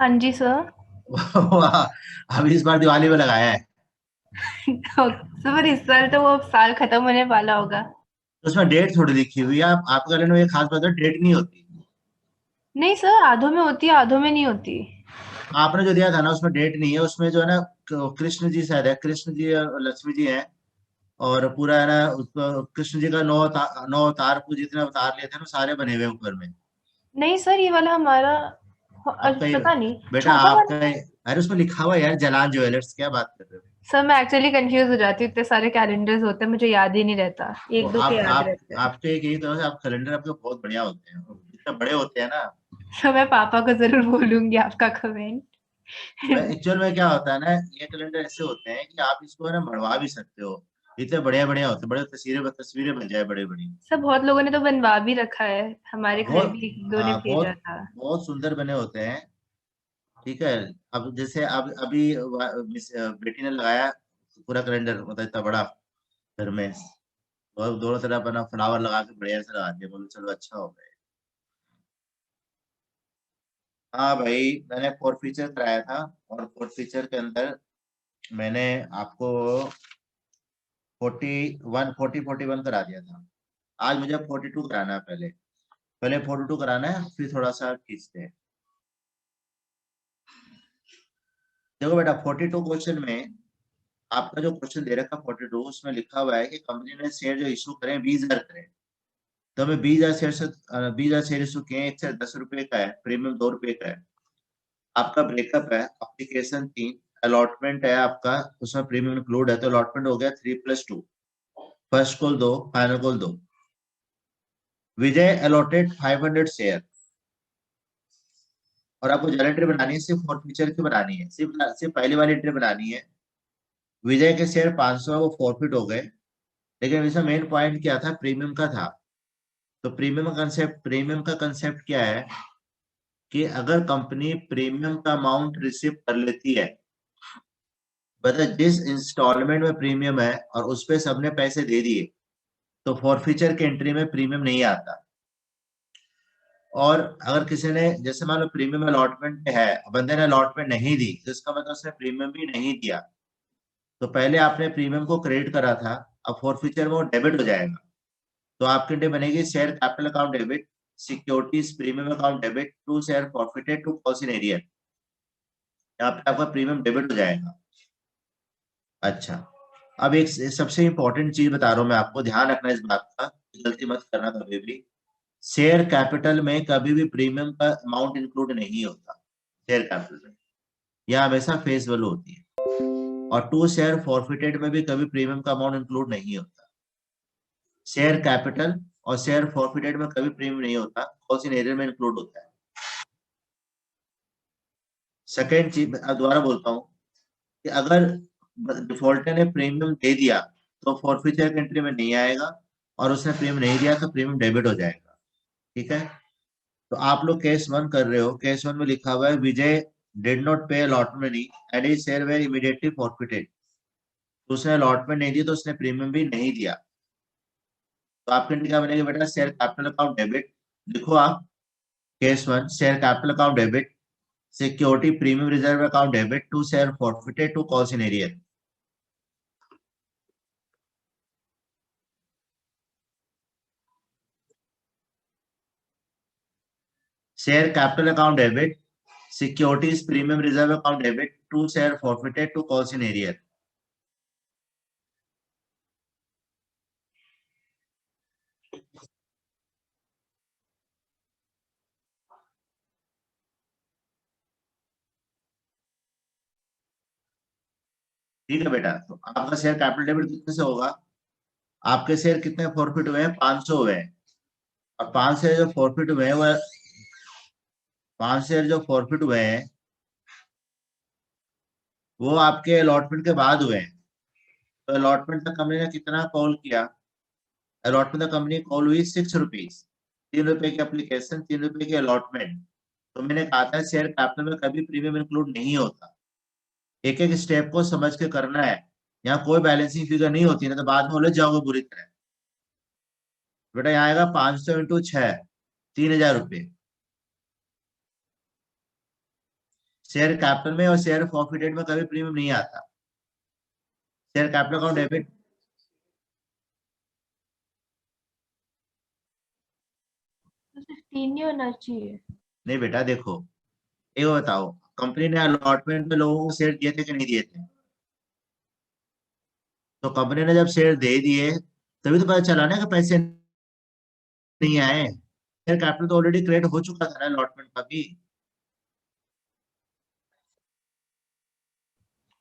हाँ जी सर। अभी इस बार दिवाली में लगाया है। सर इस साल तो वो साल खत्म होने वाला होगा। तो उसमें डेट थोड़ी लिखी हुई है। आप आपके कैलेंडर में एक खास बात है, डेट नहीं होती। नहीं सर, आधों में होती है, आधों में नहीं होती। आपने जो दिया था ना उसमें डेट नहीं है, उसमें जो है ना कृष्ण जी शायद है, कृष्ण जी और लक्ष्मी जी हैं। और पूरा है ना कृष्ण जी का नौ अवतार को जितने अवतार लिए थे ना सारे बने हुए हैं ऊपर में। नहीं सर, ये वाला हमारा आपका ये पता नहीं, बेटा छोटा आपका वाला। अरे उसमें लिखा हुआ है यार, जलाल ज्वेलर्स, क्या बात कर रहे हो। सर मैं एक्चुअली कंफ्यूज हो जाती हूँ, इतने सारे कैलेंडर्स होते हैं, मुझे याद ही नहीं रहता, वो एक दो के याद रहते हैं। आपके एक यही तरह से आप कैलेंडर आपके बहुत बढ़िया होते हैं, और इतने बड़े होते हैं ना। सर मैं पापा को जरूर बोलूंगी आपका कमेंट। मैं एक्चुअल में क्या होता है ना, ये कैलेंडर ऐसे होते हैं कि आप इसको है ना बढ़वा भी सकते हो। इतने बढ़िया बढ़िया होते हैं, बड़े तस्वीरें बन जाए बड़े बड़ी। सर बहुत लोगों ने तो बनवा भी रखा है, हमारे घर बहुत भी एक दो ने हाँ, भेजा बहुत था। बहुत सुंदर बने होते हैं। ठीक है। अब जैसे अब अभी बेटी ने लगाया पूरा कैलेंडर, मतलब इतना बड़ा घर में, और दोनों तरफ अपना फ्लावर लगा के बढ़िया से लगा दिया, बोलो चलो अच्छा हो गया। हाँ भाई, मैंने फोर्थ फीचर कराया था। और फोर्थ फीचर के अंदर मैंने आपको 41 करा दिया था। आज मुझे 42 कराना है। पहले पहले 42 कराना है, फिर थोड़ा सा खींचते हैं। देखो बेटा, 42 क्वेश्चन में आपका जो क्वेश्चन दे रखा 42, उसमें लिखा हुआ है कि कंपनी ने शेयर जो इशू करें 20,000 करें। तो हमें 20,000 शेयर से 20,000 शेयर इशू किए हैं, एक शेयर 10 रुपए का है, प्रीमियम 2 रुपए का है। आपका ब्रेकअप है, अप्लीकेशन 3, अलॉटमेंट है आपका, उसमें प्रीमियम इंक्लूड है, तो अलॉटमेंट हो गया 3+2। First call 2, final call 2। विजय अलॉटेड 500 शेयर। और आपको जनरल एंट्री बनानी है, सिर्फ फॉर फ्यूचर की बनानी है, सिर्फ सिर्फ पहली वाली एंट्री बनानी है। विजय के शेयर 500 है, वो फॉरफिट हो गए। लेकिन इसमें मेन पॉइंट क्या था, प्रीमियम का था। तो प्रीमियम का कंसेप्ट क्या है कि अगर कंपनी प्रीमियम का अमाउंट रिसीव कर लेती है, मतलब जिस इंस्टॉलमेंट में प्रीमियम है और उस पे सबने पैसे दे दिए, तो फॉरफीचर की एंट्री में प्रीमियम नहीं आता। और अगर किसी ने जैसे मान लो प्रीमियम अलॉटमेंट है, बंदे ने अलॉटमेंट नहीं दी, तो इसका मतलब उसने प्रीमियम भी नहीं दिया। तो पहले आपने प्रीमियम को क्रेडिट करा था, अब फॉरफीचर में वो डेबिट हो जाएगा। तो आपके लिए बनेगी share capital account debit, securities premium account debit to share forfeited to cost in arrear. यहाँ पे आपका प्रीमियम डेबिट हो जाएगा। अच्छा, अब एक सबसे इंपॉर्टेंट चीज बता रहा हूँ मैं आपको, ध्यान रखना इस बात का, गलती मत करना कभी भी। शेयर कैपिटल में कभी भी प्रीमियम का अमाउंट इंक्लूड नहीं होता। शेयर कैपिटल में यह हमेशा फेस वैल्यू होती है। और टू शेयर फॉरफिटेड में भी कभी प्रीमियम का अमाउंट इंक्लूड नहीं होता। शेयर कैपिटल और शेयर फॉरफिटेड में कभी प्रीमियम नहीं होता, कॉस्ट इन एरियर में इंक्लूड होता है। सेकेंड चीज अब दोबारा बोलता हूँ कि अगर डिफॉल्टर ने प्रीमियम दे दिया, तो फॉरफिचर की एंट्री में नहीं आएगा। और उसने प्रीमियम नहीं दिया तो प्रीमियम डेबिट हो जाएगा। ठीक है। तो आप लोग केस वन कर रहे हो, केस वन में लिखा हुआ है Vijay did not pay allotment money and his share were immediately forfeited. तो उसने अलॉटमेंट नहीं दी, तो उसने प्रीमियम भी नहीं दिया। तो आपके एंट्री क्या बनेगी बेटा, शेयर कैपिटल अकाउंट डेबिट। लिखो आप, case one share capital account debit, security premium reserve account debit to share forfeited to cost in arrear. Share capital account debit, securities premium reserve account debit to share forfeited to cost in arrear. ठीक है बेटा, तो आपका share capital debit कितने से होगा, आपके share कितने फॉरफिट हुए हैं, 500 हुए हैं। और 5 शेयर जो फॉरफिट हुए हैं वह 5 शेयर जो फॉरफिट हुए हैं वो आपके अलॉटमेंट के बाद हुए हैं। तो अलॉटमेंट तक कंपनी ने कितना कॉल किया, अलॉटमेंट तक कंपनी कॉल हुई 6 रुपीज। 3 रुपए की एप्लीकेशन, 3 रुपए की अलॉटमेंट। तो मैंने कहा था शेयर कैपिटल में कभी प्रीमियम इंक्लूड नहीं होता। एक एक स्टेप को समझ के करना है। यहाँ कोई बैलेंसिंग फिगर नहीं होती, ना तो बाद में उलझ जाओगे बुरी तरह। बेटा यहाँ आएगा 500 × 6, 3,000 रुपये। शेयर कैपिटल में और शेयर फॉरफिटेड में कभी प्रीमियम नहीं आता। Share capital account debit. तो 16 नहीं होना चाहिए। नहीं बेटा देखो, ये बताओ, कंपनी ने अलॉटमेंट में लोगों को शेयर दिए थे कि नहीं दिए थे? तो कंपनी ने जब शेयर दे दिए तभी तो पता चला ना कि पैसे नहीं आए। शेयर कैपिटल तो ऑलरेडी क्रिएट हो चुका था ना अलॉटमेंट का भी।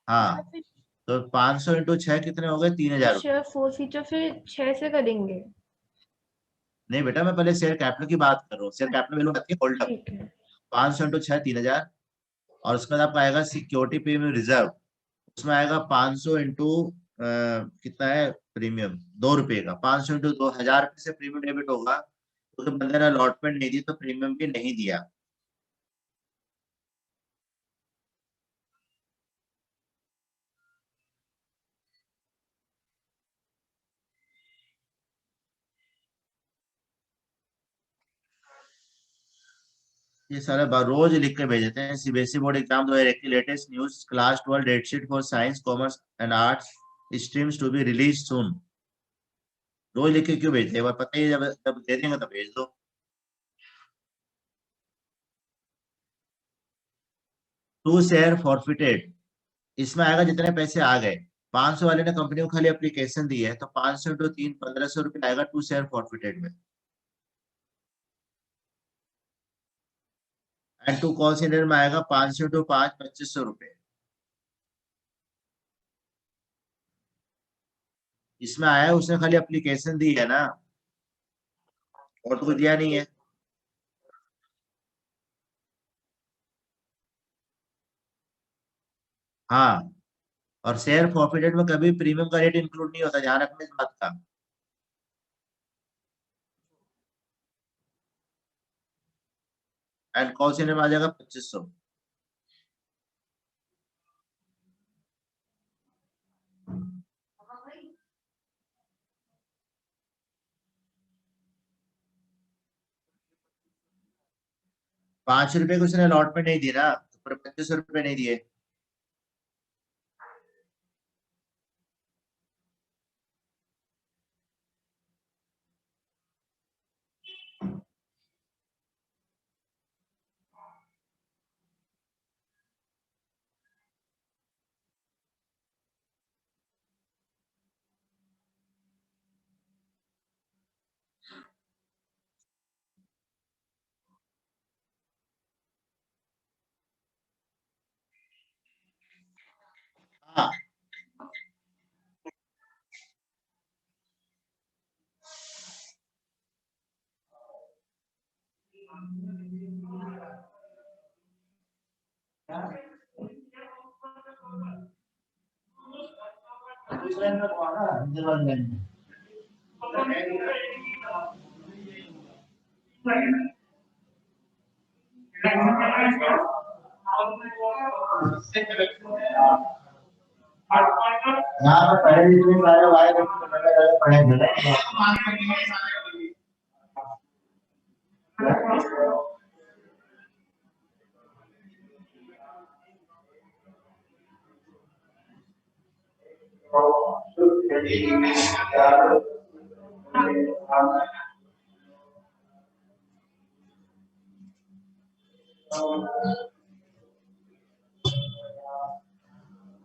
हाँ, हाँ, फिर तो 500 इंटू 6 कितने हो गए? 3,000 रुपये। शेयर फोर फीचर फिर 6 से करेंगे। नहीं बेटा, मैं पहले शेयर कैपिटल की बात कर रहा हूँ। शेयर कैपिटल वैल्यू आती है होल्ड अप। ठीक है। 500 इंटू 6 3,000। और उसके बाद आपका आएगा सिक्योरिटी प्रीमियम रिजर्व। उसमें आएगा 500 इंटू कितना है प्रीमियम? 2 रुपए का। 500 इंटू 2,000 रुपये से प्रीमियम डेबिट होगा। तो जब बंदे ने अलॉटमेंट नहीं दी तो प्रीमियम भी नहीं दिया। ये सारे रोज लिख के भेज देते हैं। सीबीएसई बोर्ड एग्जाम 2021 की latest news, class 12 date sheet for science commerce and arts streams to be release soon. रोज लिख के क्यों भेजते हैं? एक बार पता ही, जब जब दे देंगे तो भेज दो। टू शेयर फॉरफिटेड, इसमें आएगा जितने पैसे आ गए। 500 वाले ने कंपनी को खाली एप्लीकेशन दी है, तो 500 इंटू 3 1,500 रुपये आएगा टू शेयर फॉरफिटेड में। एंड टू कॉल सेंटर में आएगा 500 इंटू 5 2,500 रुपये। इसमें आया है उसने खाली एप्लीकेशन दी है ना, और तो कुछ दिया नहीं है। हाँ, और शेयर फॉरफिटेड में कभी प्रीमियम का रेट इंक्लूड नहीं होता, ध्यान रखना इस बात का। एंड कॉल सेंटर में आ जाएगा 2,500। 5 रुपए को उसने अलॉटमेंट नहीं दी ना, तो पूरे 2,500 रुपये नहीं दिए। हाँ, यहाँ पर पहले जितने सारे वायर पड़े थे।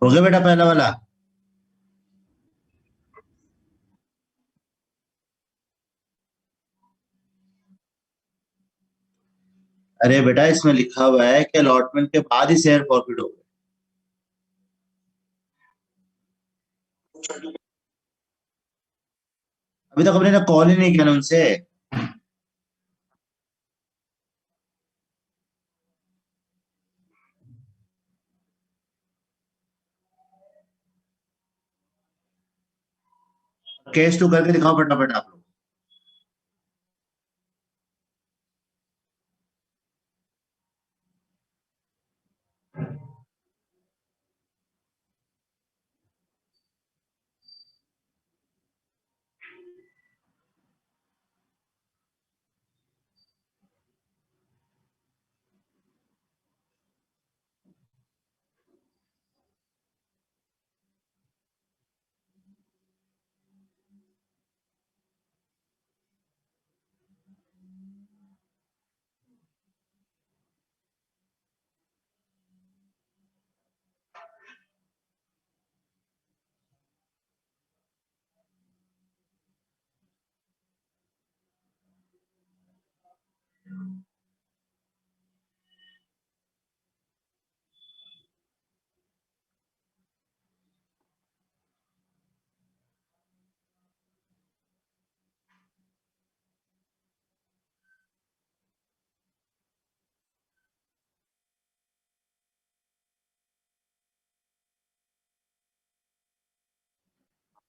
हो गया बेटा पहला वाला। अरे बेटा, इसमें लिखा हुआ है कि अलॉटमेंट के बाद ही शेयर फॉरफिट होगा। अभी तक हमने कॉल ही नहीं किया ना उनसे। केस टू करके दिखाओ फटाफट आप लोग।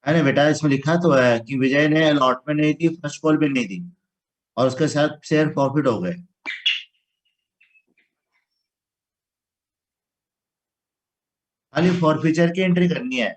अरे बेटा, इसमें लिखा तो है कि विजय ने अलॉटमेंट नहीं दी, फर्स्ट कॉल भी नहीं दी, और उसके साथ शेयर प्रॉफिट हो गए। खाली फॉरफीचर की एंट्री करनी है।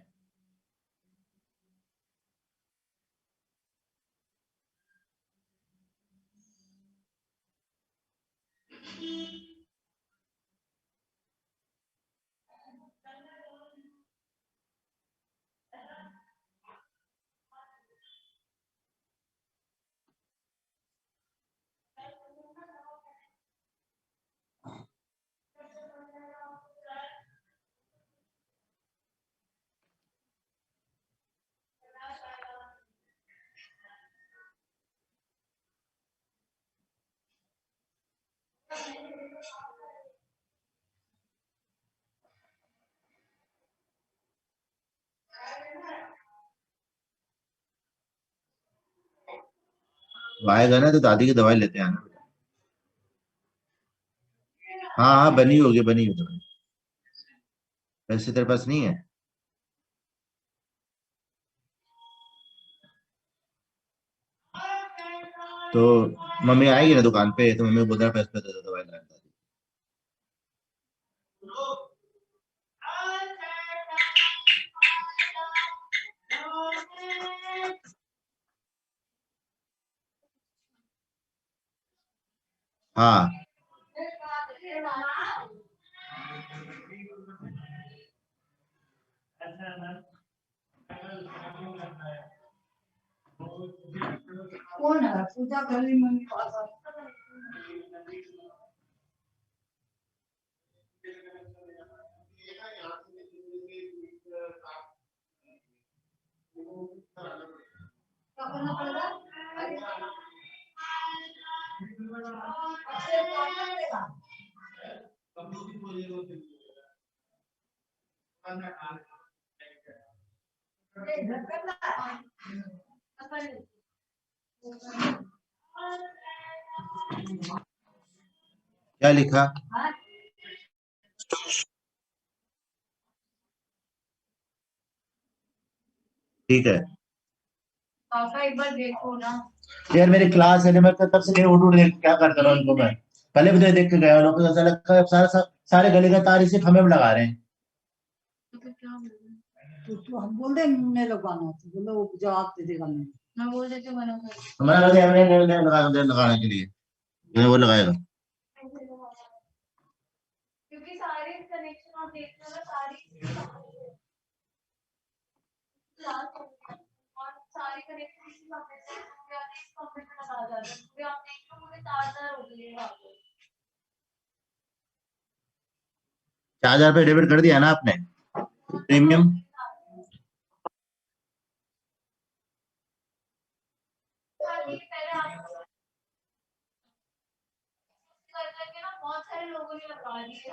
तो आएगा ना तो दादी की दवाई लेते हैं ना। हाँ हाँ, बनी होगी, बनी होगी दवाई। वैसे तेरे पास नहीं है? तो मम्मी आएगी ना दुकान पे, तो मम्मी को बोल देना पैसे पे दे दो, दवाई ला दादी। हाँ। कौन है पूजा कर रही मम्मी पास? क्या लिखा? ठीक है पापा एक बार देखो ना। यार, मेरी क्लास है ना, मैं तब से नहीं उठ उठ देख क्या करता रहा उनको मैं। पहले भी तो देख के गया, लोग ऐसा लगता है सारे गली का तार सिर्फ हमें लगा रहे हैं। तो हम बोल दे मैं लगवाना तो बोलो वो जवाब दे देगा। मैं बोल देती हूँ मना कर। हमारा लगे हमने लगाने के लिए, मैं वो लगाएगा। क्योंकि सारे कनेक्शन आप देख रहे हो ना, सारी कनेक्शन इसी कमरे से इस कमरे में लगा जाते हैं, क्योंकि आप देख लो पूरे तार हो गए वहां पे। 4,000 रुपये डेबिट कर दिया ना आपने प्रीमियम? बहुत सारे लोगों ने लगा दिए।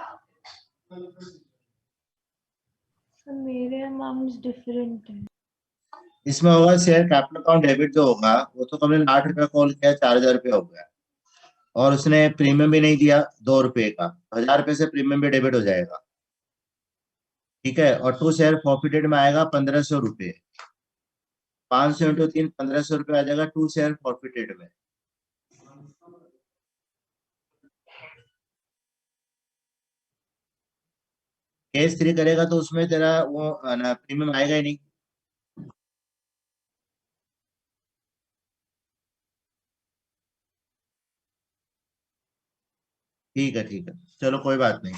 मेरे अमाउंट डिफरेंट है। इसमें होगा शेयर कैपिटल अकाउंट डेबिट जो होगा, वो तो तुमने 8 रुपया कॉल किया, 4,000 रुपया हो गया, और उसने प्रीमियम भी नहीं दिया 2 रुपए का, 1,000 रुपये से प्रीमियम भी डेबिट हो जाएगा। ठीक है, और 2 शेयर फॉरफिटेड में आएगा 1,500 रुपये। 500 इंटू 3, 1,500 रुपये आ जाएगा 2 शेयर फॉरफिटेड में। केस 3 करेगा तो उसमें तेरा वो प्रीमियम आएगा ही नहीं। ठीक है, ठीक है, चलो कोई बात नहीं।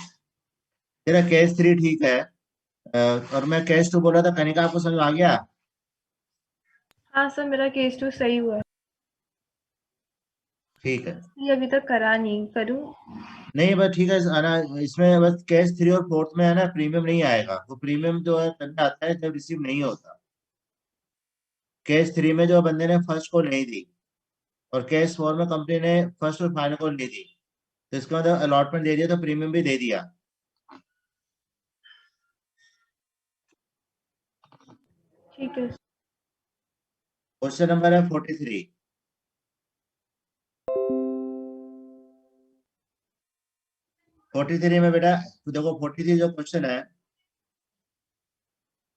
तेरा केस 3 ठीक है। और मैं केस 2 बोला था, कनिका आपको समझ आ गया? हाँ सर, मेरा केस 2 सही हुआ है। ठीक है। ये अभी तक करा नहीं, करूँ? नहीं बस ठीक है, इसमें बस केस 3 और 4 में है ना, प्रीमियम नहीं आएगा। वो प्रीमियम जो है तब आता है जब रिसीव नहीं होता। केस 3 में जो बंदे ने फर्स्ट को नहीं दी और केस 4 में कंपनी ने फर्स्ट और फाइनल कॉल नहीं दी, तो इसका मतलब अलॉटमेंट दे दिया तो प्रीमियम भी दे दिया। ठीक है। क्वेश्चन नंबर है 43। 43 में बेटा देखो, 43 जो क्वेश्चन है,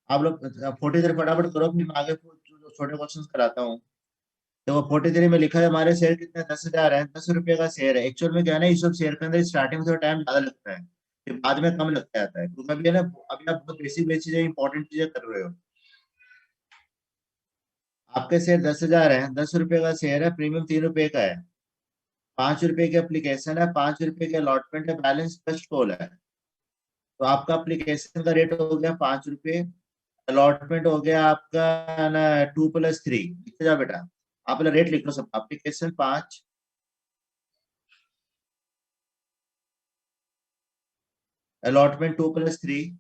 आप लोग 43 फटाफट करो, फिर मैं आगे छोटे क्वेश्चन कराता हूँ। देखो 43 में लिखा है हमारे शेयर कितने 10,000 है, 10 रुपए का शेयर है। एक्चुअल में क्या है ना, इस सब शेयर के अंदर स्टार्टिंग में थोड़ा टाइम ज्यादा लगता है, फिर बाद में कम लगता जाता है, क्योंकि अभी है ना, अभी आप बहुत बेसिक बेसिक चीजें इंपॉर्टेंट चीजें कर रहे हो। आपके शेयर 10,000 है, 10 रुपए का शेयर है, प्रीमियम 3 रुपए का है, 5 रुपए की एप्लीकेशन है, 5 रुपए के अलॉटमेंट है, बैलेंस फर्स्ट कॉल है। तो आपका एप्लीकेशन का रेट हो गया 5 रुपए, अलॉटमेंट हो गया आपका ना 2+3। लिख जा बेटा, आप रेट लिख लो सब, एप्लीकेशन 5, अलॉटमेंट 2+3,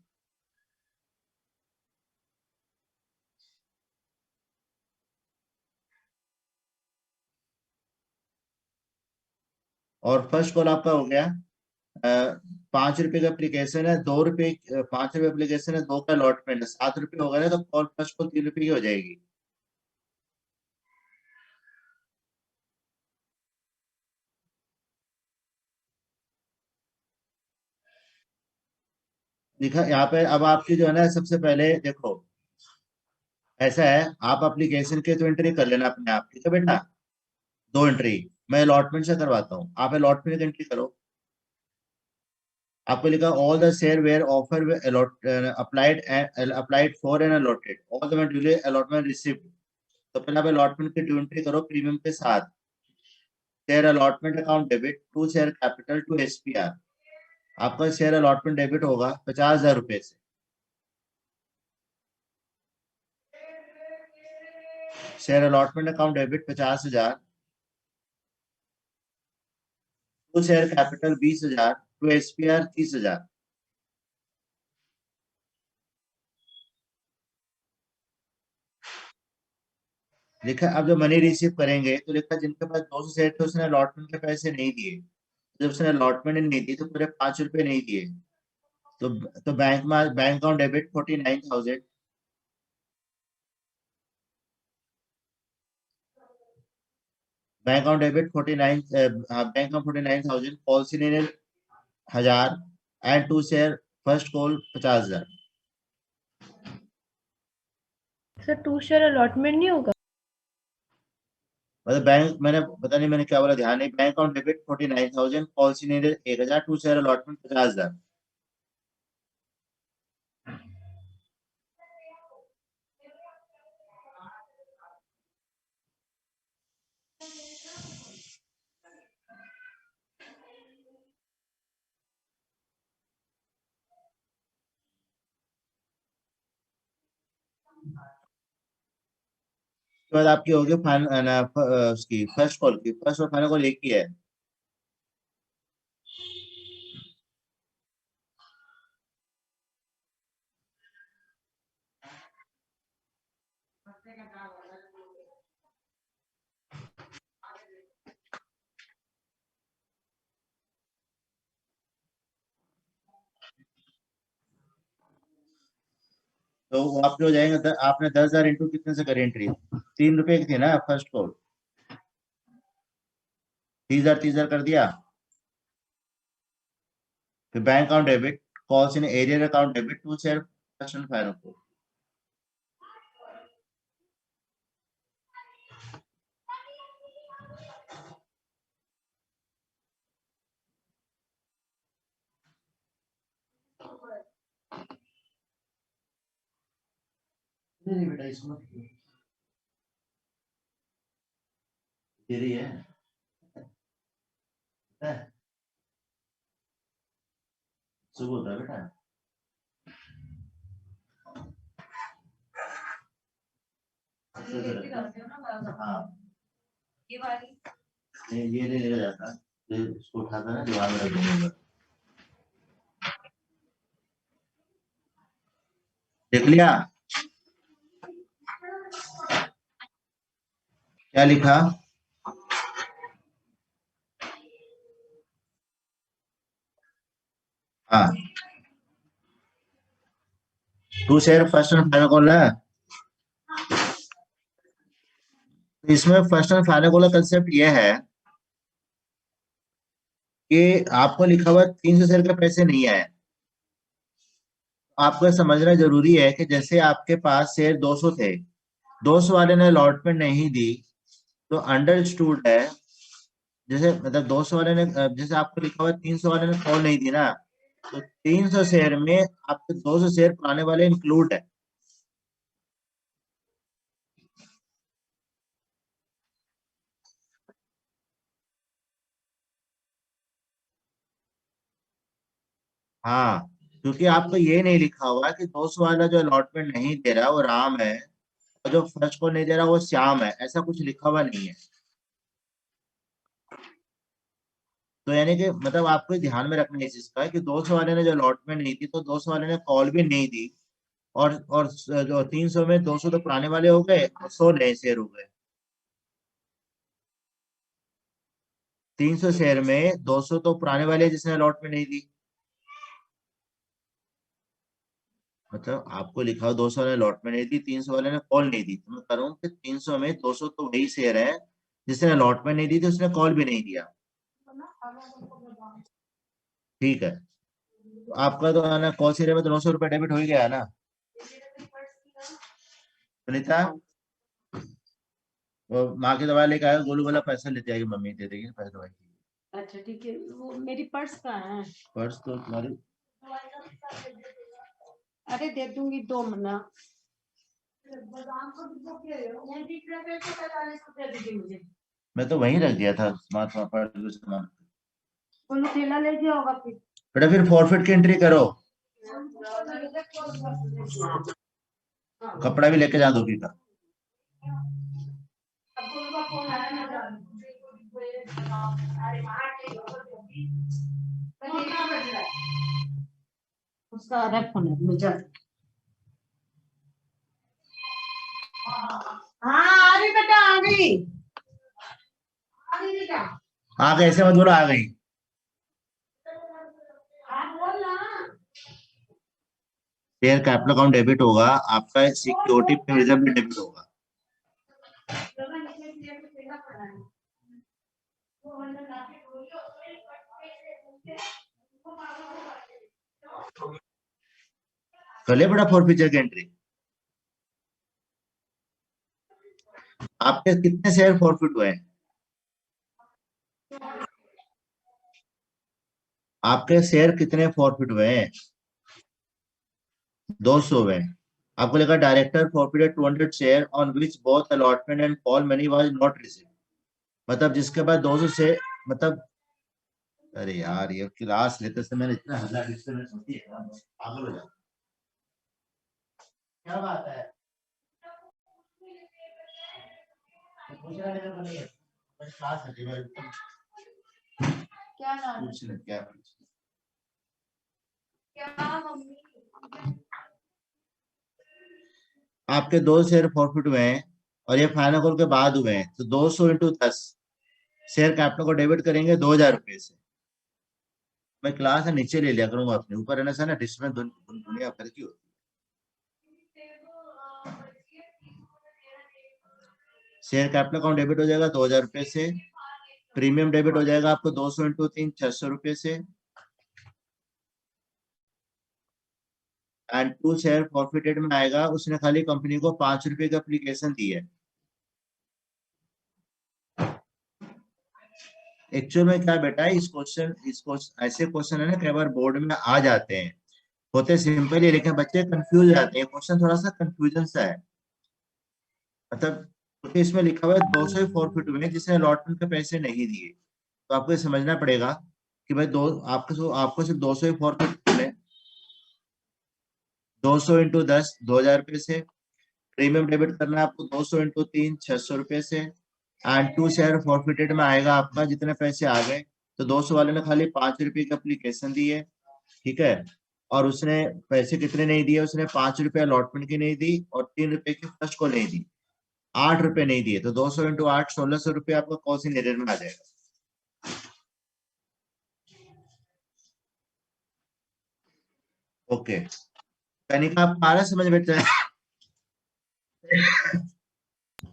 और फर्स्ट कॉल आपका हो गया 5 रुपए का एप्लीकेशन है, 2 रुपए, 5 रुपए एप्लीकेशन है, 2 का अलॉटमेंट है, 7 रुपए हो गया ना, तो कॉल फर्स्ट कॉल 3 रुपए की हो जाएगी। लिखा यहाँ पे। अब आपकी जो है ना, सबसे पहले देखो ऐसा है, आप एप्लीकेशन के तो एंट्री कर लेना अपने आप, ठीक है बेटा, 2 एंट्री। मैं अलॉटमेंट से करवाता हूँ, आप अलॉटमेंट की एंट्री करो। आपको लिखा all the share were offer applied applied for and allotted all the duly allotment receipt. तो पहले आप अलॉटमेंट की ड्यू एंट्री करो प्रीमियम के साथ। Share allotment account debit to share capital to SPR. आपका शेयर अलॉटमेंट डेबिट होगा 50,000 रुपए से। Share allotment account debit 50,000 to share capital 20,000 to SPR 30,000। लिखा अब जो मनी रिसीव करेंगे, तो लिखा जिनके पास 200 शेयर थे उसने अलॉटमेंट के पैसे नहीं दिए, जब उसने अलॉटमेंट नहीं दी तो पूरे 5 रुपए नहीं दिए। तो bank account debit 49,000, bank account debit 49, bank account 49,000, policy ने 1,000 and to share first call 50,000। Sir 2 share allotment नहीं होगा? मतलब बैंक, मैंने पता नहीं मैंने क्या बोला, ध्यान नहीं। बैंक अकाउंट डेबिट 49,000, पॉलिसी ने 1,000, टू शेयर अलॉटमेंट 50,000। उसके बाद आपकी होगी फाइनल, उसकी फर्स्ट कॉल की, फर्स्ट और फाइनल कॉल एक ही है। तो वो आप जो जाएंगे आपने 10,000 इंटू कितने से करी एंट्री, 3 रुपए की थी ना फर्स्ट कॉल, 30,000 30,000 कर दिया। फिर bank account debit, calls in arrear account debit to share first and final call. नहीं बेटा, इसमें तेरी है, सुबह होता है बेटा। हाँ, ये वाली ये नहीं लेकर जाता, ये इसको उठाता ना दीवार में रख दूंगा। देख लिया क्या लिखा? हाँ, 2 share first and final call है। इसमें फर्स्ट एंड फाइनल कॉल का कंसेप्ट ये है कि आपको लिखा हुआ 300 शेयर के पैसे नहीं आए। आपको समझना जरूरी है कि जैसे आपके पास शेयर 200 थे, 200 वाले ने अलॉटमेंट नहीं दी, तो अंडरस्टूड है, जैसे मतलब 200 वाले ने जैसे आपको लिखा हुआ 300 वाले ने कॉल नहीं दी ना, तो 300 शेयर में आपके 200 शेयर पुराने वाले इंक्लूड है। हाँ, क्योंकि आपको ये नहीं लिखा हुआ कि 200 वाला जो अलॉटमेंट नहीं दे रहा वो राम है, और जो फर्स्ट को नहीं दे रहा वो श्याम है, ऐसा कुछ लिखा हुआ नहीं है। तो यानी कि मतलब आपको ध्यान में रखना है इस चीज का कि 200 वाले ने जो अलॉटमेंट नहीं दी, तो 200 वाले ने कॉल भी नहीं दी, और जो 300 में 200 तो पुराने वाले हो गए और 100 नए शेयर हो गए। 300 शेयर में 200 तो पुराने वाले जिसने अलॉटमेंट नहीं दी, मतलब आपको लिखा हो 200 वाले अलॉटमेंट नहीं दी, 300 वाले ने कॉल नहीं दी, तो मैं करूँ कि 300 में 200 तो वही शेयर है जिसने अलॉटमेंट नहीं दी थी, उसने कॉल भी नहीं दिया। ठीक है, तो आपका तो है ना कॉल शेयर में तो 900 रुपये डेबिट हो ही गया है ना सुनीता। वो माँ की दवाई लेके आएगा, गोलू वाला पैसा लेते आएगी, मम्मी दे देगी पैसा दवाई की। अच्छा ठीक है, वो मेरी पर्स कहाँ है? पर्स तो तुम्हारी, अरे दे दूंगी 2 मिनट। मैं तो वहीं रख दिया था स्मार्ट सामान। बोलो थैला ले जाओगा फिर। बेटा फिर फॉरफिट की एंट्री करो, कपड़ा भी लेके जा दोगी का। उसका अरे फोन है मुझे। हाँ आ रही बेटा, आ गई। आ गई बेटा। आ गए, ऐसे मत बोलो आ गई। आप बोल ना। शेयर कैपिटल अकाउंट डेबिट होगा, आपका सिक्योरिटी प्रीमियम भी डेबिट होगा। कर ले बड़ा फॉरफिचर की एंट्री। आपके कितने शेयर फॉरफिट हुए हैं? आपके शेयर कितने फॉरफिट हुए हैं? 200 हुए। आपको लिखा director forfeited 200 share on which both allotment and call money was not received. मतलब जिसके बाद 200 से मतलब, अरे यार ये क्लास लेते समय मैंने इतना हल्ला डिस्टर्बेंस होती है ना, पागल हो जाता। क्या बात है, पूछना नहीं है, क्लास है क्या नाम पूछना क्या क्या मम्मी आपके 2 शेयर फॉरफिट हुए हैं और ये फाइनल कॉल के बाद हुए हैं, तो 200 इंटू 10 शेयर कैपिटल को डेबिट करेंगे 2000 रुपए से। मैं क्लास है नीचे ले लिया करूंगा, अपने ऊपर रहने से ना डिस्टर्बेंस दुनिया भर की होती है। शेयर कैपिटल अकाउंट डेबिट हो जाएगा 2000 रुपए से, प्रीमियम डेबिट हो जाएगा आपको 200 इंटू 3 600 रुपए से, एंड 2 शेयर फॉरफिटेड में आएगा, उसने खाली कंपनी को 5 रुपए की एप्लीकेशन दी है। एक्चुअल में क्या बेटा है, इसको ऐसे क्वेश्चन है ना कई बार बोर्ड में आ जाते हैं, होते सिंपल ही लेकिन बच्चे कंफ्यूज जाते हैं, क्वेश्चन थोड़ा सा कंफ्यूजन सा है। मतलब क्योंकि इसमें लिखा हुआ है 200 फॉरफिट हुए जिसने अलॉटमेंट के पैसे नहीं दिए, तो आपको ये समझना पड़ेगा कि भाई आपको सिर्फ 200 फॉरफिट मिले, 200 इंटू 10 2000 रुपए से, प्रीमियम डेबिट करना है आपको 200 इंटू 3 600 रुपए से, एंड 2 शेयर फॉरफिटेड में आएगा आपका जितने पैसे आ गए, तो 200 वाले ने खाली 5 रुपए की एप्लीकेशन दी है, ठीक है, और उसने पैसे कितने नहीं दिए, उसने 5 रुपए अलॉटमेंट की नहीं दी और 3 रुपए की फर्स्ट को नहीं दी, 8 रुपए नहीं दिए, तो 200 इंटू 8 1600 रुपये आपका कॉस्ट इन एरियर में आ जाएगा। ओके, कनिका आपको आ रहा है समझ बेटा?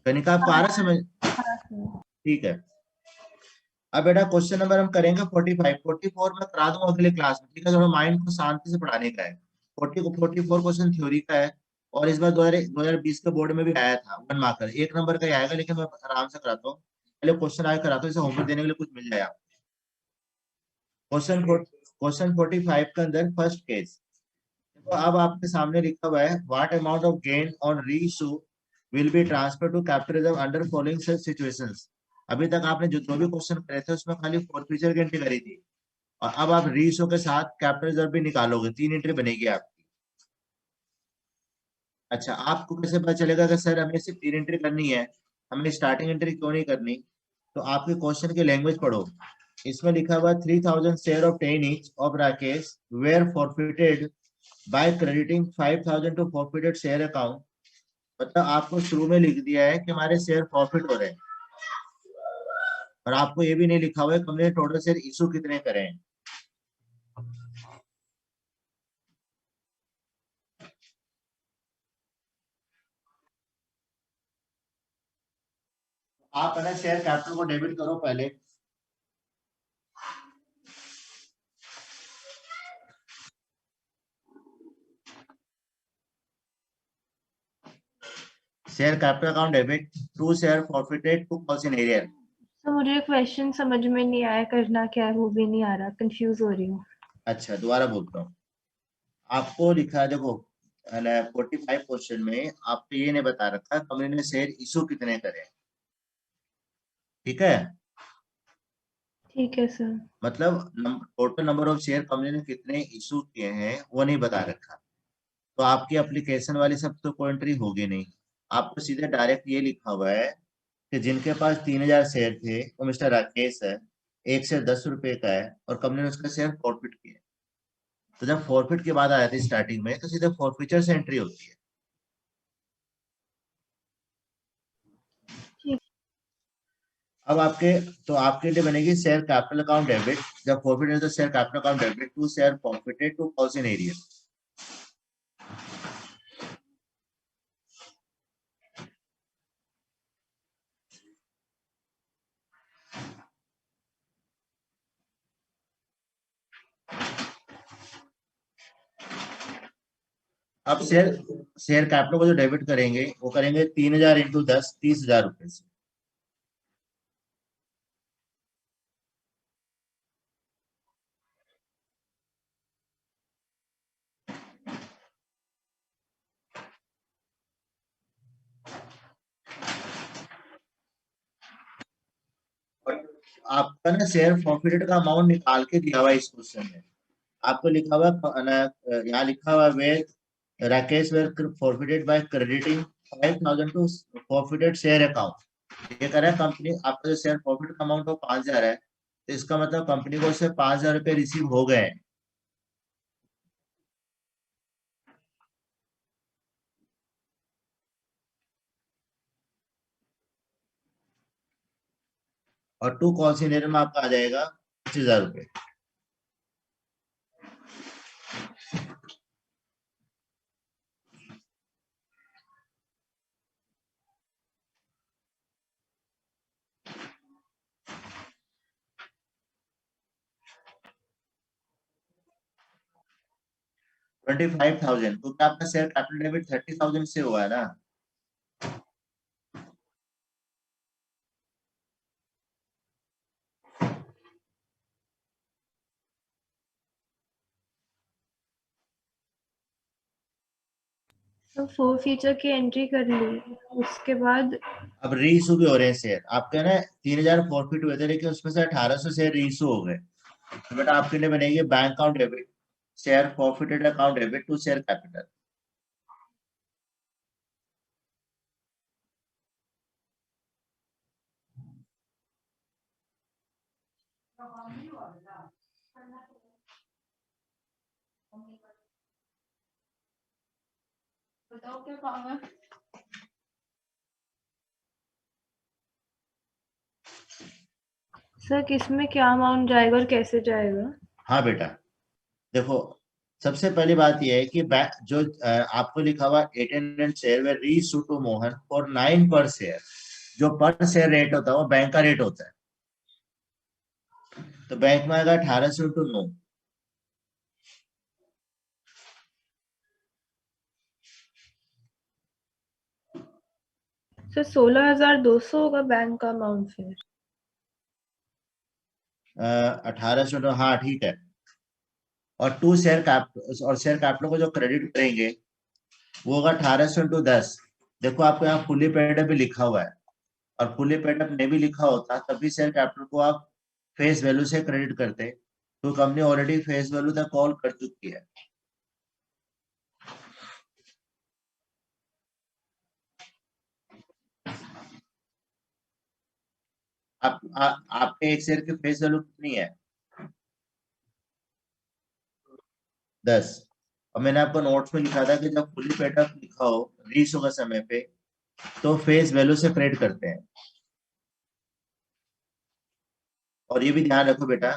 कनिका आपको आ रहा है समझ? हाँ सर। ठीक है। अब बेटा क्वेश्चन नंबर हम करेंगे 45। 44 मैं करा दूंगा अगले क्लास में, ठीक है? थोड़ा माइंड को शांति से पढ़ाने का है। 44 क्वेश्चन थ्योरी का है, और इस बार 2020 के बोर्ड में भी आया था 1 मार्कर, 1 नंबर का ही आएगा, लेकिन मैं आराम से कराता हूँ। पहले क्वेश्चन आगे कराता हूँ, इसे होमवर्क देने के लिए कुछ मिल जाए आपको। क्वेश्चन 45 के अंदर फर्स्ट केस, तो अब आपके सामने लिखा हुआ है, what amount of gain on reissue will be transfer to capital reserve under following situations. अभी तक आपने जो भी क्वेश्चन करे थे उसमें खाली फॉरफीचर की एंट्री करी थी, और अब आप री इशू के साथ कैपिटल रिजर्व भी निकालोगे, 3 एंट्री बनेगी आपकी। अच्छा, आपको कैसे पता चलेगा कि सर हमें सिर्फ 3 एंट्री करनी है, हमें स्टार्टिंग एंट्री क्यों नहीं करनी? तो आपके क्वेश्चन की लैंग्वेज पढ़ो। इसमें लिखा हुआ 3000 share of 10 each of Rakesh were forfeited by crediting 5000 to forfeited share account. मतलब आपको शुरू में लिख दिया है कि हमारे शेयर प्रॉफिट हो रहे हैं, और आपको ये भी नहीं लिखा हुआ है कंपनी ने टोटल शेयर इशू कितने करे हैं। आप है ना शेयर कैपिटल को डेबिट करो पहले। Share capital account debit to share forfeited to calls in arrear. तो मुझे क्वेश्चन समझ में नहीं आया, करना क्या है वो भी नहीं आ रहा, कंफ्यूज हो रही हूँ। अच्छा, दोबारा बोलता हूँ। आपको लिखा है, देखो 45 क्वेश्चन में आपको ये नहीं बता रखा कंपनी ने शेयर इशू कितने करे हैं, ठीक है? ठीक है सर। मतलब total number of share company ने कितने इशू किए हैं वो नहीं बता रखा, तो आपकी एप्लीकेशन वाली सब तो कोई एंट्री होगी नहीं। आपको सीधे डायरेक्ट ये लिखा हुआ है कि जिनके पास 3000 शेयर थे वो मिस्टर राकेश है, एक शेयर 10 रुपए का है, और कंपनी ने उसका शेयर फॉरफिट किया। तो जब फॉरफिट की बात आ जाती है स्टार्टिंग में, तो सीधे फॉरफिचर से एंट्री होती है। ठीक। अब आपके लिए बनेगी शेयर कैपिटल अकाउंट डेबिट, जब फॉरफिट है तो share capital account debit to share forfeited to calls in arrear. अब शेयर कैपिटल को जो डेबिट करेंगे वो करेंगे 3000 इंटू 10, 30,000 रुपए से। और आपका ना शेयर फॉरफिटेड का अमाउंट निकाल के दिया हुआ है इस क्वेश्चन में। आपको लिखा हुआ यहाँ लिखा हुआ were Rakesh were forfeited by crediting 5000 to forfeited share account. ये कह रहा है कंपनी, आपका जो शेयर प्रॉफिट का अमाउंट वो 5000 है, तो इसका मतलब कंपनी को उससे 5000 रुपए रिसीव हो गए हैं। और टू कॉल सीनियर में आपका आ जाएगा 25,000 रुपए। $25,000, क्योंकि आपका शेयर कैपिटल डेबिट 30,000 से हुआ है ना। तो फोर फीचर की एंट्री कर ली, उसके बाद अब रीइशू भी हो रहे हैं शेयर आपके ना, 3000 प्रॉफिट हुए थे, लेकिन उसमें से 1800 शेयर रीइशू हो गए। तो बेटा आपके लिए बनेगी bank account debit share forfeited account debit to share capital. बताओ क्या काम है। सर किसमें क्या अमाउंट जाएगा और कैसे जाएगा? हाँ बेटा, देखो सबसे पहली बात यह है कि जो आपको लिखा हुआ 1800 share were reissue to Mohan for 9 per share, जो पर शेयर रेट होता है वो बैंक का रेट होता है, तो बैंक में आएगा 1800 इंटू 9। सर 16,200 होगा बैंक का अमाउंट फिर। 1800, हाँ ठीक है। और टू शेयर कैपिटल, और शेयर कैपिटल को जो क्रेडिट करेंगे वो होगा 1800 इंटू 10। देखो आपको यहाँ फुली पेड अप भी लिखा हुआ है, और फुली पेड अप नहीं भी लिखा होता तब भी शेयर कैपिटल को आप फेस वैल्यू से क्रेडिट करते, तो कंपनी ऑलरेडी फेस वैल्यू तक कॉल कर चुकी है। आपके एक शेयर की फेस वैल्यू कितनी है? 10। और मैंने आपको नोट्स में लिखा था कि जब फुली पेड अप लिखा हो रीच होगा समय पे, तो फेस वैल्यू से क्रेडिट करते हैं। और ये भी ध्यान रखो बेटा,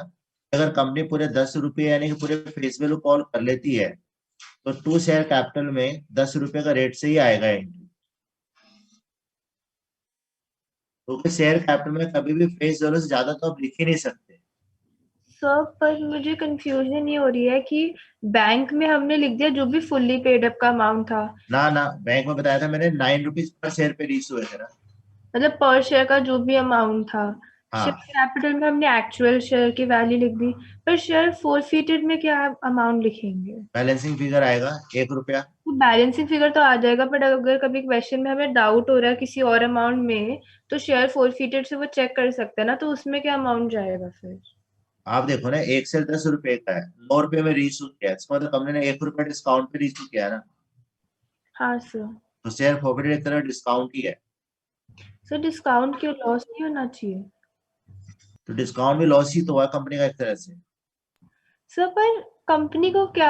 अगर कंपनी पूरे 10 रुपये यानी कि पूरे फेस वैल्यू कॉल कर लेती है तो टू शेयर कैपिटल में 10 रुपये का रेट से ही आएगा एंट्री, क्योंकि शेयर कैपिटल में कभी भी फेस वैल्यू से ज्यादा तो आप लिख ही नहीं सकते। सर पर मुझे कंफ्यूजन ये हो रही है कि बैंक में हमने लिख दिया जो भी फुल्ली पेड अप का अमाउंट था, ना ना, बैंक में बताया था मैंने 9 रुपीज पर शेयर पे रीच हुए थे ना। मतलब पर शेयर का जो भी अमाउंट था। शेयर हाँ, कैपिटल में हमने एक्चुअल शेयर की वैल्यू लिख दी, पर शेयर फोरफिटेड में क्या अमाउंट लिखेंगे? बैलेंसिंग फिगर आएगा 1 रुपया। तो बैलेंसिंग फिगर तो आ जाएगा, बट अगर कभी क्वेश्चन में हमें डाउट हो रहा है किसी और अमाउंट में, तो शेयर फोरफिटेड से वो चेक कर सकते हैं ना, तो उसमें क्या अमाउंट जाएगा फिर? आप देखो ना, एक शेयर 10 रुपए का है, 9 रुपए में रीच किया है, इसका मतलब कंपनी ने 1 रुपया डिस्काउंट पे रीच किया है ना, हाँ सर। तो शेयर प्रॉफिट एक तरह डिस्काउंट ही है। सर डिस्काउंट क्यों, लॉस नहीं होना चाहिए? तो डिस्काउंट भी लॉस ही तो हुआ कंपनी का एक तरह से। सर पर कंपनी को क्या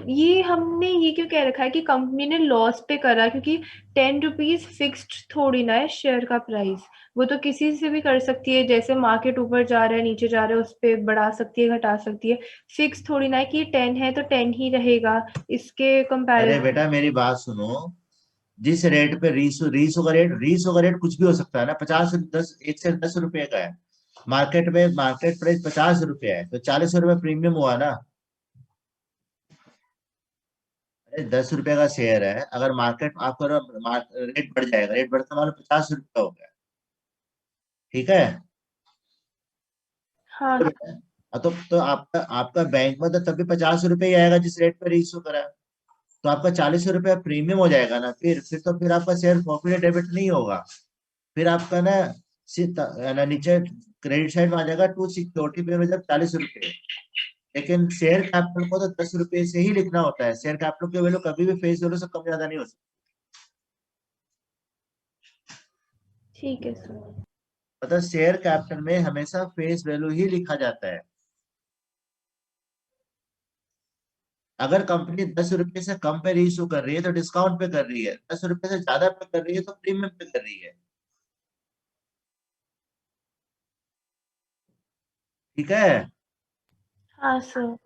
ये हमने ये क्यों कह रखा है कि कंपनी ने लॉस पे करा, क्योंकि 10 रुपीज फिक्स्ड थोड़ी ना है शेयर का प्राइस। वो तो किसी से भी कर सकती है, जैसे मार्केट ऊपर जा रहा है नीचे जा रहा है उस पे बढ़ा सकती है घटा सकती है। फिक्स थोड़ी ना है कि 10 है तो 10 ही रहेगा, इसके अरे कंपैरिजन। बेटा मेरी बात सुनो, जिस रेट पे रीसो का रेट कुछ भी हो सकता है ना। 50 10 एक से 10 रुपए का है, मार्केट में मार्केट प्राइस 50 रुपए है, तो 40 रुपए प्रीमियम हुआ ना। अरे 10 रुपए का शेयर है, अगर मार्केट आपका रेट बढ़ जाएगा, रेट बढ़ता मान लो 50 रुपए हो गया, ठीक है। हाँ तो बेटा, तो आपका आपका बैंक में तो तभी 50 रुपए ही आएगा जिस रेट पे रीसो करा है। तो आपका 40 रुपया प्रीमियम हो जाएगा ना, फिर आपका शेयर प्रॉफिट डेबिट नहीं होगा। फिर आपका ना ना नीचे क्रेडिट साइड में आ जाएगा टू सिक्योरिटी पे मतलब 40 रुपए। लेकिन शेयर कैपिटल को तो 10 रुपए से ही लिखना होता है, शेयर कैपिटल की वैल्यू कभी भी फेस वैल्यू से कम ज्यादा नहीं हो सकती। ठीक है सर। मतलब शेयर कैपिटल में हमेशा फेस वैल्यू ही लिखा जाता है। अगर कंपनी 10 रुपए से कम पे रीइश्यू कर रही है तो डिस्काउंट पे कर रही है, 10 रुपए से ज्यादा पे कर रही है तो प्रीमियम पे कर रही है, ठीक है। हाँ सर।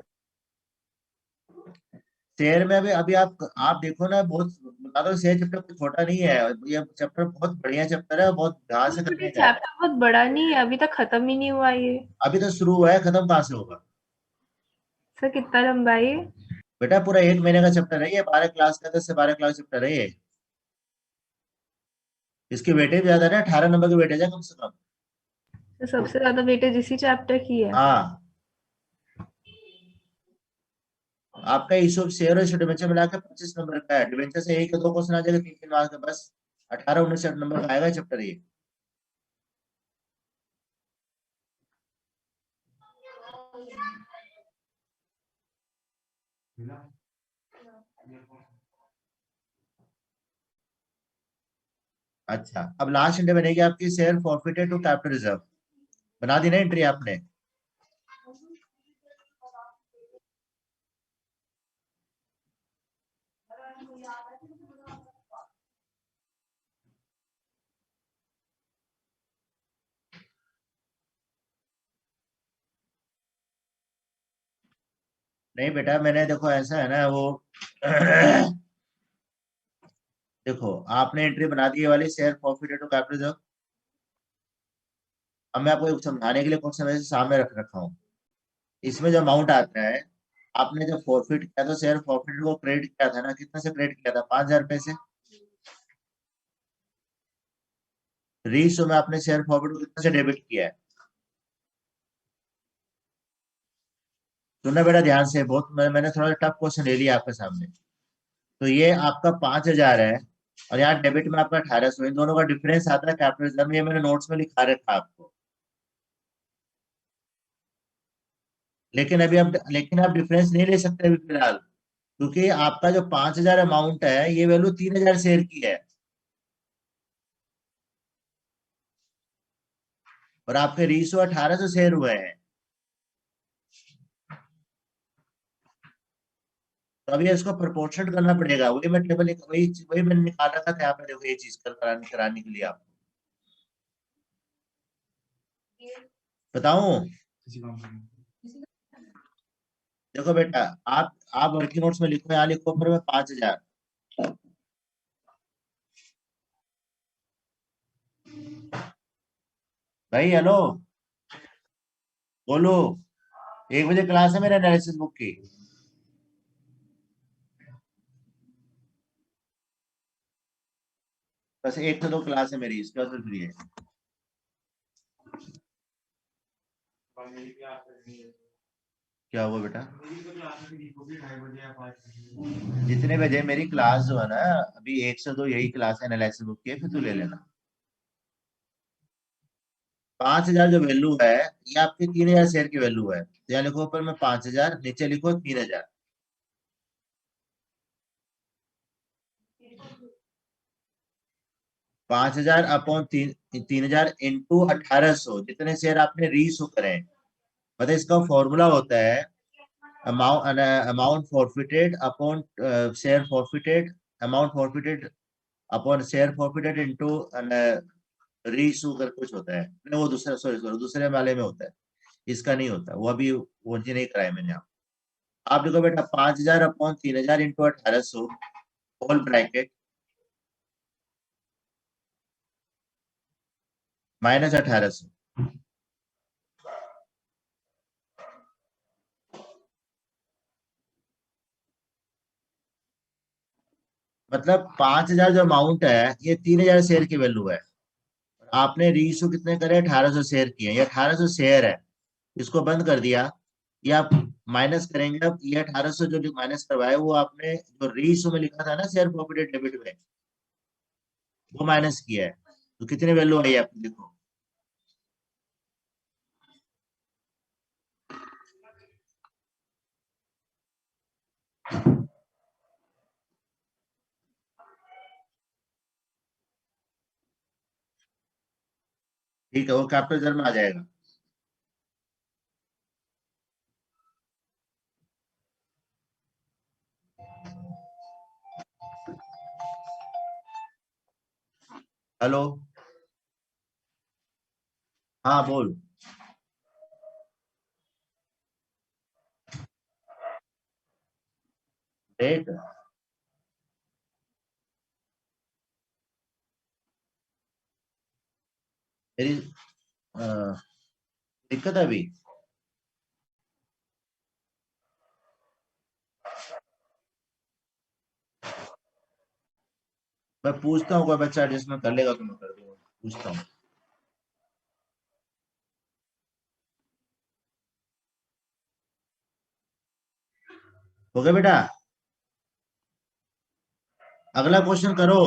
शेयर में अभी अभी आप देखो ना, बहुत बता दो, शेयर चैप्टर कुछ छोटा नहीं है, ये चैप्टर बहुत बढ़िया चैप्टर है, बहुत ध्यान से बट ये करने का है। चैप्टर बहुत बड़ा नहीं है, अभी तक खत्म ही नहीं हुआ ये। अभी तो शुरू हुआ है, खत्म कहाँ से होगा? सर कितना लंबा है ये? बेटा पूरा 1 महीने का चैप्टर है ये, 12 क्लास का, 10 से 12 क्लास चैप्टर है ये। इसकी वेटेज ज्यादा है ना, 18 नंबर की वेटेज है कम से कम। तो सबसे ज्यादा वेटेज इसी चैप्टर की है। हाँ, आपका इशू शेयर और डिवेंचर मिला के 25 नंबर का है, डिवेंचर से एक या दो क्वेश्चन आ जाएगा, 3 3 मार्क्स का बस। 18 19 नंबर का आएगा चैप्टर ये। अच्छा, अब लास्ट एंट्री बनेगी आपकी, share forfeited to capital reserve. बना दी ना एंट्री आपने? नहीं बेटा, मैंने देखो ऐसा है ना वो देखो आपने एंट्री बना दी ये वाली, शेयर प्रॉफिट टू कैपिटल। अब मैं आपको समझाने के लिए क्वेश्चन वैसे सामने रख रखा हूँ। इसमें जो अमाउंट आता है, आपने जब फॉरफिट किया तो शेयर प्रॉफिट को क्रेडिट किया था ना, कितना से क्रेडिट किया था? 5,000 रुपए से। रीशो में आपने शेयर प्रॉफिट को कितना से डेबिट किया है? सुनना बेटा ध्यान से, बहुत मैंने थोड़ा टफ क्वेश्चन ले लिया आपके सामने। तो ये आपका 5,000 है और यहाँ डेबिट में आपका 1,800, इन दोनों का डिफरेंस आता है कैपिटल रिजर्व में। ये मैंने नोट्स में लिखा रखा आपको। लेकिन आप डिफरेंस नहीं ले सकते अभी फिलहाल, क्योंकि आपका जो 5,000 अमाउंट है ये वैल्यू 3,000 शेयर की है और आपके रीशो 1,800 शेयर हुए हैं। तो अभी इसको प्रोपोर्शन करना पड़ेगा। वही मैं टेबल वही वही मैंने निकाल रखा था यहाँ पे, देखो ये चीज कराने के लिए आप बताऊं। देखो बेटा, आप वर्किंग नोट्स में लिखो, यहाँ लिखो पर 5,000। भाई हेलो, बोलो। 1 बजे क्लास है मेरे एनालिसिस बुक की। बस 1 से 2 क्लास है मेरी, इसके बाद फिर फ्री है। क्या हुआ बेटा? जितने बजे मेरी क्लास जो है ना, अभी 1 से 2 यही क्लास है एनालिसिस बुक की है, फिर तू ले लेना। 5,000 जो वैल्यू है, ये आपके 3,000 शेयर की वैल्यू है। तो यहाँ लिखो ऊपर में 5,000, नीचे लिखो 3,000। 5,000 अपॉन 3,000 इंटू 1,800, जितने शेयर आपने रीइशू करे। मतलब इसका फॉर्मूला होता है amount forfeited upon share forfeited, amount forfeited upon share forfeited into reissue कर कुछ होता है। नहीं, वो दूसरा, सॉरी दूसरे वाले में होता है, इसका नहीं होता वो। अभी वो चीज नहीं कराया मैंने आप देखो बेटा, 5,000 upon 3,000 into 1,800 whole bracket minus 1,800। मतलब 5,000 जो अमाउंट है ये 3,000 शेयर की वैल्यू है। आपने रीइशू कितने करे? 1,800 शेयर किए। ये 1,800 शेयर है, इसको बंद कर दिया। ये आप माइनस करेंगे। अब ये 1,800 जो माइनस करवाए, वो आपने जो रीइशू में लिखा था ना शेयर प्रॉफिट डेबिट में, वो माइनस किया है। तो कितनी वैल्यू आई आपकी देखो। ठीक है, वो कैपिटल रिजर्व में आ जाएगा। हेलो, हाँ बोल। डेट? मेरी अ, दिक्कत है अभी। मैं पूछता हूँ, कोई बच्चा एडजस्टमेंट कर लेगा तो मैं कर दूंगा, पूछता हूँ। हो गया बेटा? अगला क्वेश्चन करो।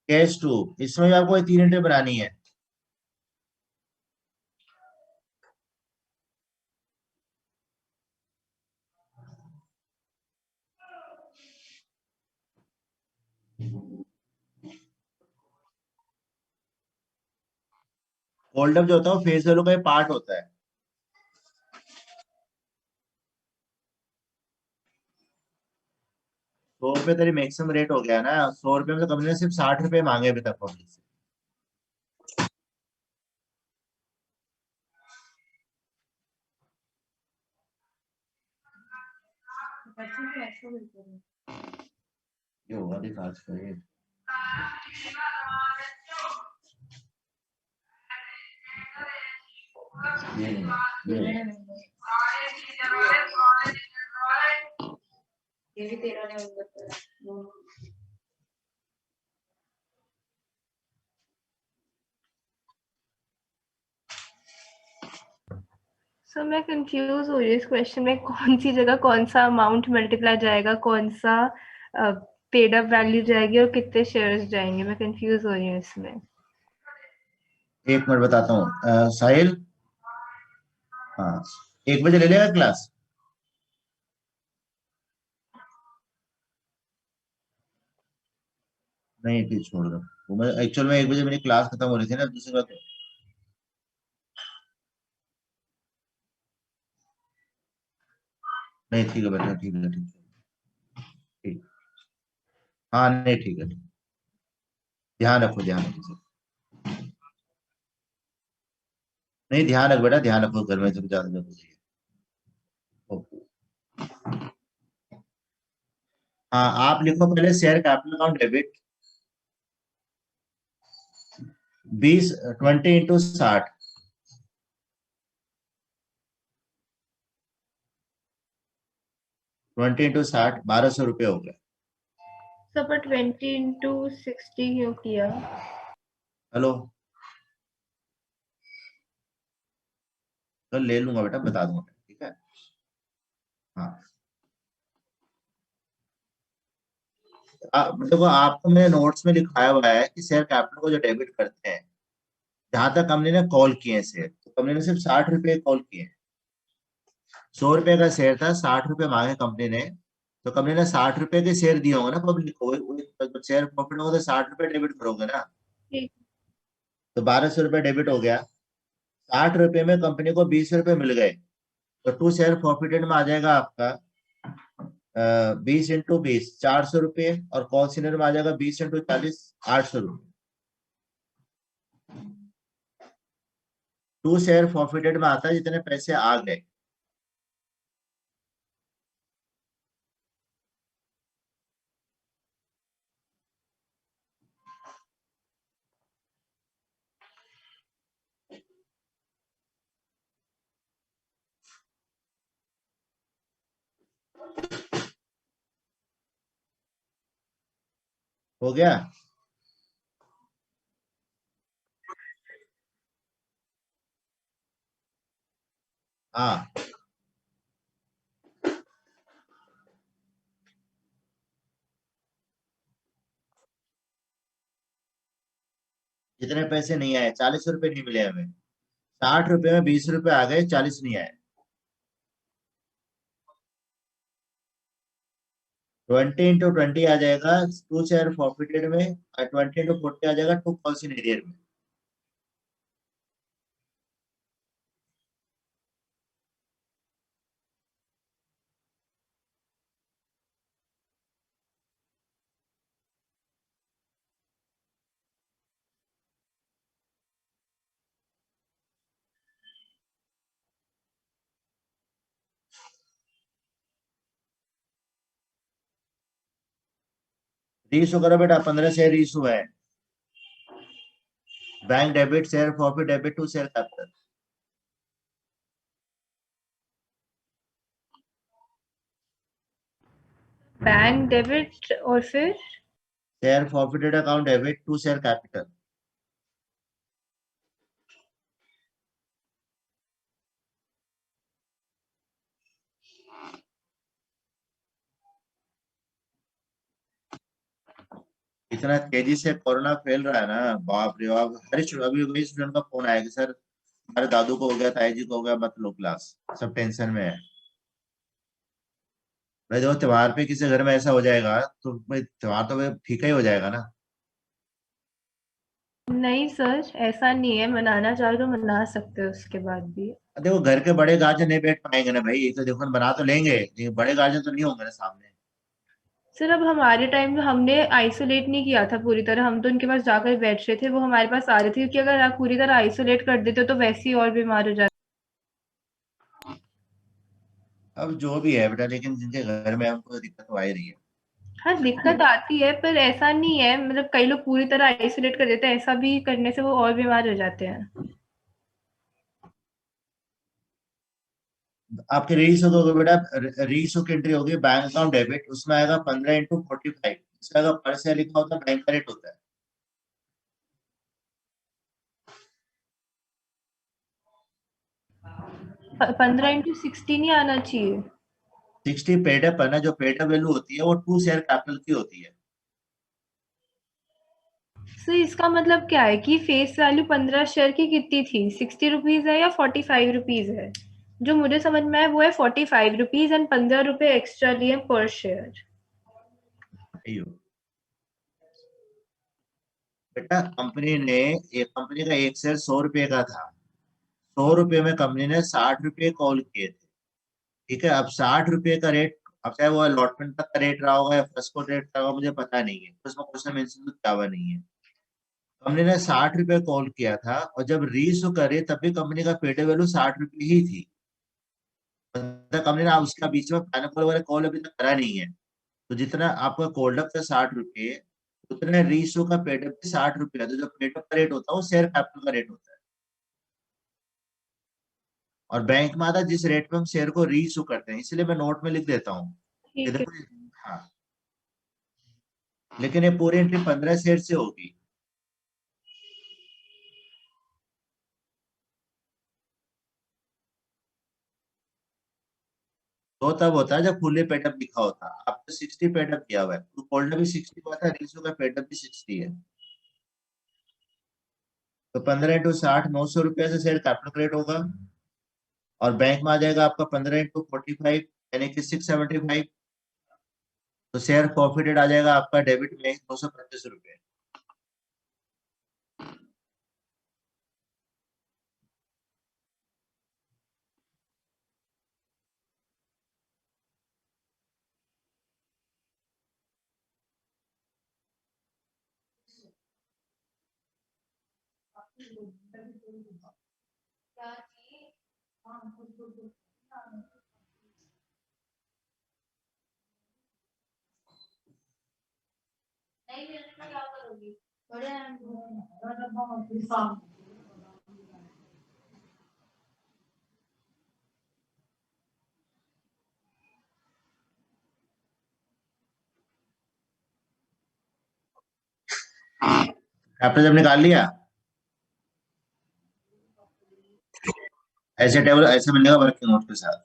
केस 2, इसमें भी आपको 3 एंट्री बनानी है। होल्ड अप जो होता है वो फेस वैल्यू का पार्ट होता है। 100 रुपए तेरी मैक्सिमम रेट हो गया ना। 100 रुपए में तो कंपनी ने सिर्फ 60 रुपए मांगे अभी तक पब्लिक से। ये होगा देख आज का ये ये भी 13 नवंबर पर है। सो मैं कंफ्यूज हो रही हूँ इस क्वेश्चन में, कौन सी जगह कौन सा अमाउंट मल्टीप्लाई जाएगा, कौन सा पेड अप वैल्यू जाएगी और कितने शेयर्स जाएंगे, मैं कंफ्यूज हो रही हूँ इसमें। एक मिनट बताता हूँ साहिल। हाँ 1 बजे ले लेगा क्लास। नहीं ठीक छोड़ दो, वो मैं एक्चुअल में 1 बजे मेरी क्लास खत्म हो रही थी ना दूसरी बात। नहीं ठीक है बेटा, ठीक है, ठीक ठीक। हाँ नहीं ठीक है, ध्यान रखो, ध्यान रखो सर। नहीं ध्यान रख बेटा, ध्यान रखो, घर में सब ज्यादा जरूरी है। ओके। हाँ आप लिखो पहले share capital account debit 20 20 into 60 20 into 60 1200 रुपये हो गया। सर पर 20 इंटू 60 क्यों किया? हेलो कल ले लूंगा बेटा, बता दूंगा, ठीक है। हाँ देखो आपको मेरे नोट्स में लिखाया हुआ है कि शेयर कैपिटल को जो डेबिट करते हैं, जहां तक कंपनी ने कॉल किए हैं शेयर, तो कंपनी ने सिर्फ 60 रुपए कॉल किए हैं। 100 रुपए का शेयर था, 60 रुपए मांगे कंपनी ने, तो कंपनी ने 60 रुपए के शेयर दिए होंगे ना पब्लिक को, तो शेयर प्रॉफिट होगा तो 60 रुपए डेबिट करोगे ना, ठीक। तो 1200 रुपए डेबिट हो गया। 60 रुपए में कंपनी को 20 रुपए मिल गए, तो 2 शेयर प्रॉफिटेड में आ जाएगा आपका 20 इंटू 20 400 रुपये, और कॉल सेंटर में आ जाएगा 20 इंटू 40 800 रुपये। 2 शेयर प्रॉफिटेड में आता है जितने पैसे आ गए। हो गया। हाँ जितने पैसे नहीं आए, 40 रुपए नहीं मिले हमें, 60 रुपए में 20 रुपए आ गए, 40 नहीं आए। 20 इंटू 20 आ जाएगा 2 शेयर प्रॉफिटेड में, और 20 इंटू 40 आ जाएगा 2 कॉल्स इन एरियर में। रीइशू करो बेटा, 15 शेयर रीइशू है। Bank debit share forfeit debit to share capital. Bank debit और फिर share forfeited account debit to share capital. इतना तेजी से कोरोना फैल रहा है ना, बाप रे बाप। हर अभी वही स्टूडेंट का फोन आया कि सर हमारे दादू को हो गया, ताई जी को हो गया, मत लो क्लास, सब टेंशन में है। भाई देखो त्योहार पे किसी घर में ऐसा हो जाएगा तो भाई त्योहार तो भाई फीका ही हो जाएगा ना। नहीं सर, ऐसा नहीं है, मनाना चाहो तो मना सकते हो उसके बाद भी। देखो घर के बड़े गार्जियन नहीं बैठ पाएंगे ना भाई, तो देखो बना तो लेंगे लेकिन बड़े गार्जियन तो नहीं होंगे ना सामने। सर अब हमारे टाइम में हमने आइसोलेट नहीं किया था पूरी तरह, हम तो उनके पास जाकर बैठ रहे थे, वो हमारे पास आ रहे थे, क्योंकि अगर आप पूरी तरह आइसोलेट कर देते हो तो वैसे ही और बीमार हो जाते। अब जो भी है बेटा, लेकिन जिनके घर में है उनको दिक्कत तो आ ही रही है। हाँ दिक्कत आती है, पर ऐसा नहीं है, मतलब कई लोग पूरी तरह आइसोलेट कर देते हैं, ऐसा भी करने से वो और बीमार हो जाते हैं। आपके रीसो को बेटा, रीसो की एंट्री होगी बैंक अकाउंट डेबिट, उसमें आएगा 15 × 45, इसका अगर पर शेयर लिखा होता है बैंक का रेट होता है। पंद्रह इंटू 60 नहीं आना चाहिए। 60 पेड अप है ना, जो पेड अप वैल्यू होती है वो 2 शेयर कैपिटल की होती है। सो इसका मतलब क्या है कि फेस वैल्यू 15 शेयर की कितनी थी, 60 रुपीज है या 45 रुपीज है? जो मुझे समझ में आया वो है 45 रुपीज एंड 15 रुपए एक्स्ट्रा लिए पर शेयर। अयो बेटा, कंपनी का एक शेयर 100 रुपए का था। 100 रुपए में कंपनी ने 60 रुपए कॉल किए थे। ठीक है, अब 60 रुपए का रेट, अब चाहे वो अलॉटमेंट तक का रेट रहा होगा या फर्स्ट को रेट रहा होगा, मुझे पता नहीं है, उसमें क्वेश्चन मेंशन तो क्या हुआ नहीं है। कंपनी ने 60 रुपए कॉल किया था, और जब रीइशू करे तब भी कंपनी का पेड वैल्यू 60 रुपए ही थी। मतलब कंपनी ने उसका बीच में फाइनल कॉल वगैरह कॉल अभी तक करा नहीं है। तो जितना आपका कॉल्ड अप था 60 रुपए, उतना रीइशू का पेड अप भी 60 रुपए है। तो जो पेड अप का रेट होता है वो शेयर कैपिटल का रेट होता है। और बैंक में आता है जिस रेट पे हम शेयर को रीइशू करते हैं, इसलिए मैं नोट में लिख देता हूँ कि ठीक है। देखो। हाँ, लेकिन ये पूरी एंट्री 15 शेयर से होगी। तो तब होता है जब फुल्ली पेडअप लिखा होता है। आप तो 60 पेडअप किया हुआ है, तो कोल्ड भी 60 हुआ था, रीसो का पेडअप भी 60 है। तो 15 × 60 900 रुपये से शेयर कैपिटल रेट होगा। और बैंक में आ जाएगा आपका 15 × 45 यानी कि 675। तो शेयर प्रॉफिटेड आ जाएगा आपका डेबिट में 225 रुपये। क्या चीज? नहीं मिलने में क्या करोगी? बड़े आपने जब निकाल लिया, ऐसे टेबल ऐसे मिलेगा वर्किंग नोट के साथ।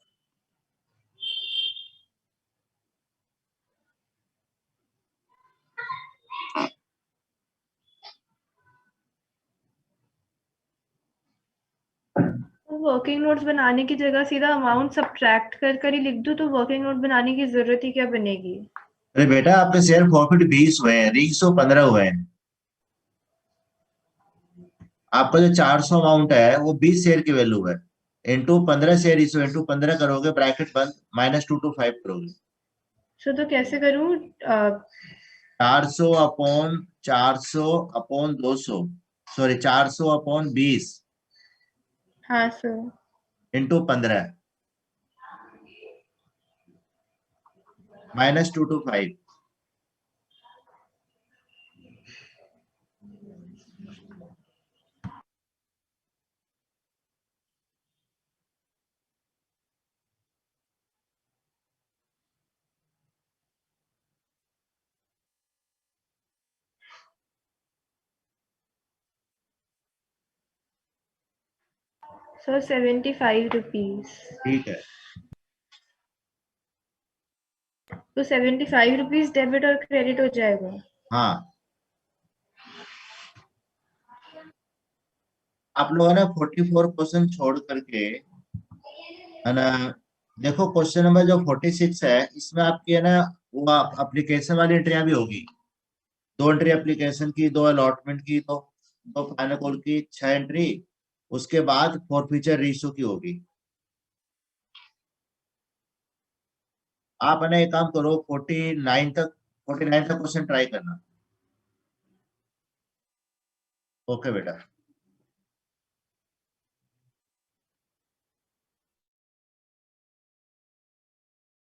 तो वर्किंग नोट्स बनाने की जगह सीधा अमाउंट सब्ट्रैक्ट कर कर ही लिख दूं, तो वर्किंग नोट बनाने की जरूरत ही क्या बनेगी? अरे बेटा, आपके शेयर प्रॉफिट 20 हुए हैं, रीसो 15 हुए हैं। आपका जो 400 अमाउंट है वो 20 शेयर की वैल्यू है। इंटू 15 शेयर, इस इंटू 15 करोगे, ब्रैकेट बंद, -225 करोगे। सो तो कैसे करूं? 400/400/200, सॉरी 400/20 हाँ सर। इंटू 15 -225। Sir 75 rupees. ठीक है। तो 75 रुपीज डेबिट और क्रेडिट हो जाएगा। हाँ, आप लोगों ने 44 क्वेश्चन छोड़ करके, है ना, देखो क्वेश्चन नंबर जो 46 है, इसमें आपकी है ना वो एप्लीकेशन वाली एंट्रियां भी होगी। 2 एंट्री एप्लीकेशन की, 2 अलॉटमेंट की, दो फाइनल कॉल की, 6 एंट्री। उसके बाद फॉरफीचर रीइशू की होगी। आप है ना एक काम करो, 49 तक क्वेश्चन ट्राई करना। ओके बेटा।